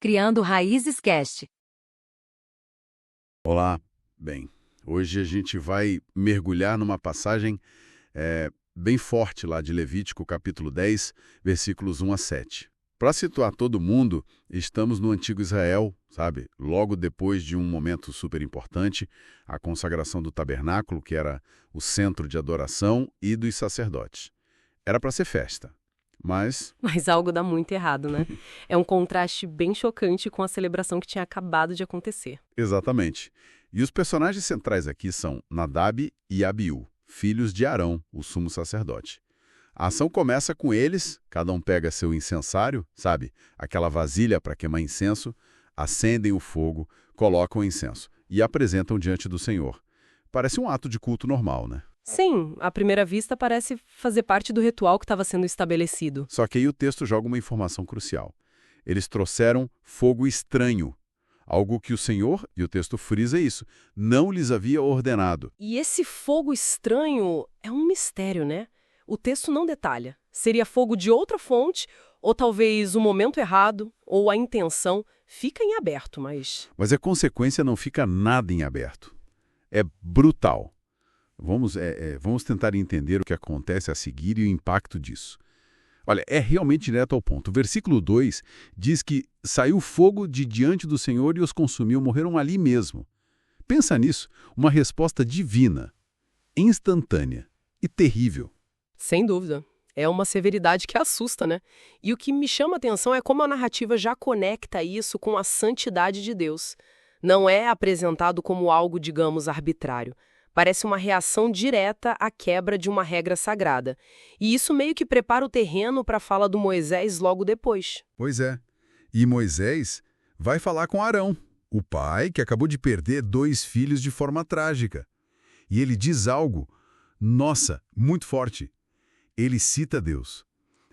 Criando Raízes Cast. Olá, bem, hoje a gente vai mergulhar numa passagem bem forte lá de Levítico, capítulo 10, versículos 1 a 7. Para situar todo mundo, estamos no antigo Israel, sabe? Logo depois de um momento super importante, a consagração do tabernáculo, que era o centro de adoração, e dos sacerdotes. Era para ser festa, mas Mas algo dá muito errado, né? É um contraste bem chocante com a celebração que tinha acabado de acontecer. exatamente. E os personagens centrais aqui são Nadab e Abiú, filhos de Arão, o sumo sacerdote. A ação começa com eles, cada um pega seu incensário, sabe? Aquela vasilha para queimar incenso, acendem o fogo, colocam o incenso e apresentam diante do Senhor. Parece um ato de culto normal, né? Sim, à primeira vista parece fazer parte do ritual que estava sendo estabelecido. Só que aí o texto joga uma informação crucial. Eles trouxeram fogo estranho, algo que o Senhor, e o texto frisa isso, não lhes havia ordenado. E esse fogo estranho é um mistério, né? O texto não detalha. Seria fogo de outra fonte, ou talvez o momento errado, ou a intenção. Fica em aberto, mas... Mas a consequência não fica nada em aberto. É brutal. Vamos tentar entender o que acontece a seguir e o impacto disso. Olha, é realmente direto ao ponto. O versículo 2 diz que saiu fogo de diante do Senhor e os consumiu, morreram ali mesmo. Pensa nisso, uma resposta divina, instantânea e terrível. Sem dúvida. É uma severidade que assusta, né? E o que me chama a atenção é como a narrativa já conecta isso com a santidade de Deus. Não é apresentado como algo, digamos, arbitrário. Parece uma reação direta à quebra de uma regra sagrada. E isso meio que prepara o terreno para a fala do Moisés logo depois. Pois é. E Moisés vai falar com Arão, o pai que acabou de perder 2 filhos de forma trágica. E ele diz algo, nossa, muito forte. Ele cita Deus.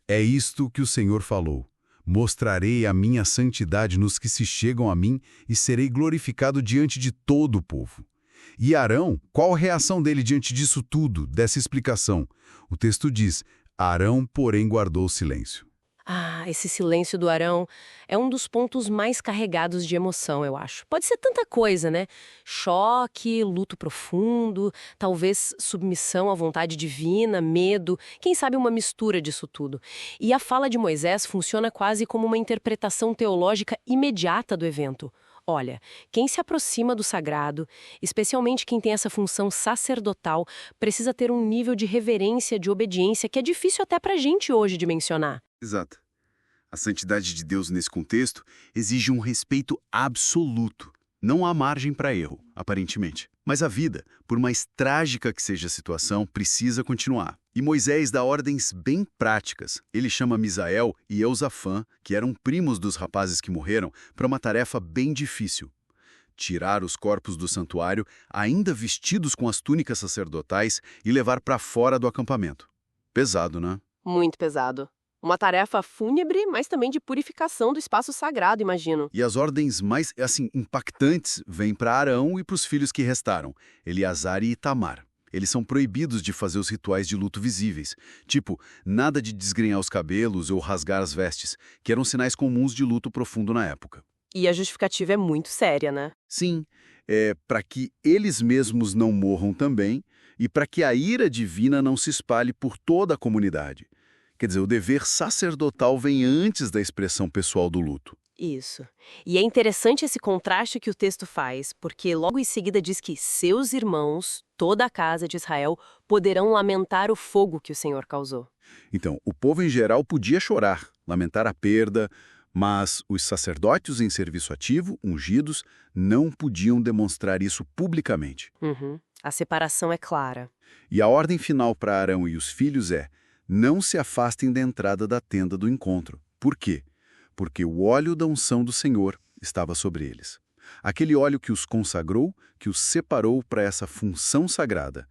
É isto que o Senhor falou. Mostrarei a minha santidade nos que se chegam a mim e serei glorificado diante de todo o povo. E Arão, qual a reação dele diante disso tudo, dessa explicação? O texto diz, Arão, porém, guardou silêncio. Ah, esse silêncio do Arão é um dos pontos mais carregados de emoção, eu acho. Pode ser tanta coisa, né? Choque, luto profundo, talvez submissão à vontade divina, medo, quem sabe uma mistura disso tudo. E a fala de Moisés funciona quase como uma interpretação teológica imediata do evento. Olha, quem se aproxima do sagrado, especialmente quem tem essa função sacerdotal, precisa ter um nível de reverência, de obediência que é difícil até pra gente hoje de mencionar. Exato. A santidade de Deus nesse contexto exige um respeito absoluto. Não há margem para erro, aparentemente. Mas a vida, por mais trágica que seja a situação, precisa continuar. E Moisés dá ordens bem práticas. Ele chama Misael e Eusafã, que eram primos dos rapazes que morreram, para uma tarefa bem difícil. Tirar os corpos do santuário, ainda vestidos com as túnicas sacerdotais, e levar para fora do acampamento. Pesado, né? Muito pesado. Uma tarefa fúnebre, mas também de purificação do espaço sagrado, imagino. E as ordens mais, impactantes vêm para Arão e para os filhos que restaram, Eleazar e Itamar. Eles são proibidos de fazer os rituais de luto visíveis, tipo, nada de desgrenhar os cabelos ou rasgar as vestes, que eram sinais comuns de luto profundo na época. E a justificativa é muito séria, né? Sim, para que eles mesmos não morram também e para que a ira divina não se espalhe por toda a comunidade. Quer dizer, o dever sacerdotal vem antes da expressão pessoal do luto. Isso. E é interessante esse contraste que o texto faz, porque logo em seguida diz que seus irmãos, toda a casa de Israel, poderão lamentar o fogo que o Senhor causou. Então, o povo em geral podia chorar, lamentar a perda, mas os sacerdotes em serviço ativo, ungidos, não podiam demonstrar isso publicamente. A separação é clara. E a ordem final para Arão e os filhos é: não se afastem da entrada da tenda do encontro. Por quê? Porque o óleo da unção do Senhor estava sobre eles. Aquele óleo que os consagrou, que os separou para essa função sagrada.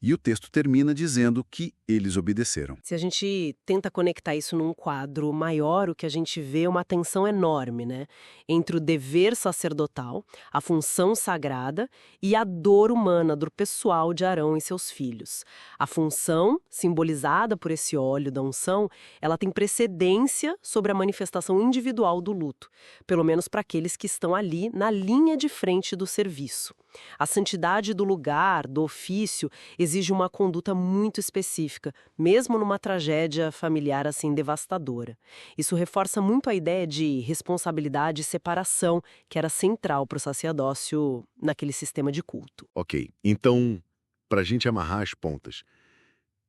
E o texto termina dizendo que eles obedeceram. Se a gente tenta conectar isso num quadro maior, o que a gente vê é uma tensão enorme, né? Entre o dever sacerdotal, a função sagrada e a dor humana, a dor pessoal de Arão e seus filhos. A função, simbolizada por esse óleo da unção, ela tem precedência sobre a manifestação individual do luto, pelo menos para aqueles que estão ali na linha de frente do serviço. A santidade do lugar, do ofício, exige uma conduta muito específica, mesmo numa tragédia familiar assim devastadora. Isso reforça muito a ideia de responsabilidade e separação, que era central para o sacerdócio naquele sistema de culto. Ok, então, para a gente amarrar as pontas,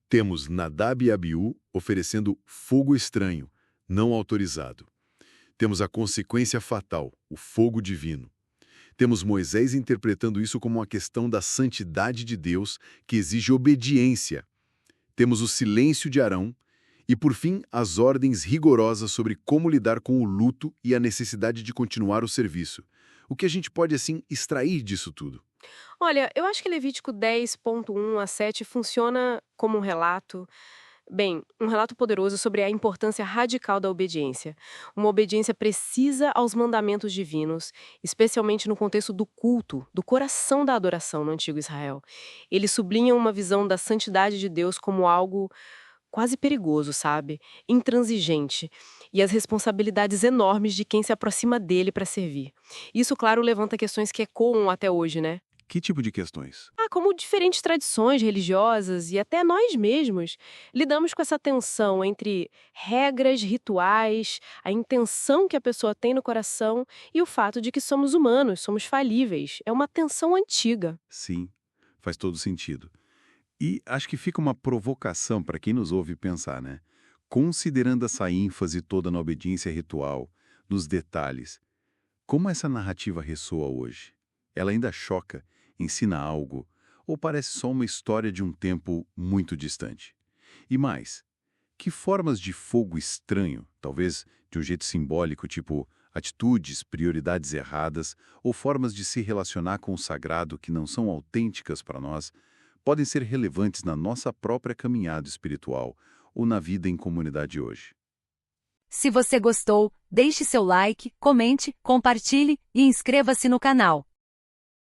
temos Nadab e Abiú oferecendo fogo estranho, não autorizado. Temos a consequência fatal, o fogo divino. Temos Moisés interpretando isso como uma questão da santidade de Deus que exige obediência. Temos o silêncio de Arão e, por fim, as ordens rigorosas sobre como lidar com o luto e a necessidade de continuar o serviço. O que a gente pode, assim, extrair disso tudo? Olha, eu acho que Levítico 10.1 a 7 funciona como um relato. Bem, um relato poderoso sobre a importância radical da obediência. Uma obediência precisa aos mandamentos divinos, especialmente no contexto do culto, do coração da adoração no antigo Israel. Eles sublinham uma visão da santidade de Deus como algo quase perigoso, sabe? Intransigente. E as responsabilidades enormes de quem se aproxima dele para servir. Isso, claro, levanta questões que ecoam até hoje, né? Que tipo de questões? Como diferentes tradições religiosas e até nós mesmos lidamos com essa tensão entre regras, rituais, a intenção que a pessoa tem no coração e o fato de que somos humanos, somos falíveis. É uma tensão antiga. Sim, faz todo sentido. E acho que fica uma provocação para quem nos ouve pensar, né? Considerando essa ênfase toda na obediência ritual, nos detalhes, como essa narrativa ressoa hoje? Ela ainda choca, ensina algo, ou parece só uma história de um tempo muito distante? E mais, que formas de fogo estranho, talvez de um jeito simbólico, tipo atitudes, prioridades erradas, ou formas de se relacionar com o sagrado que não são autênticas para nós, podem ser relevantes na nossa própria caminhada espiritual ou na vida em comunidade hoje? Se você gostou, deixe seu like, comente, compartilhe e inscreva-se no canal.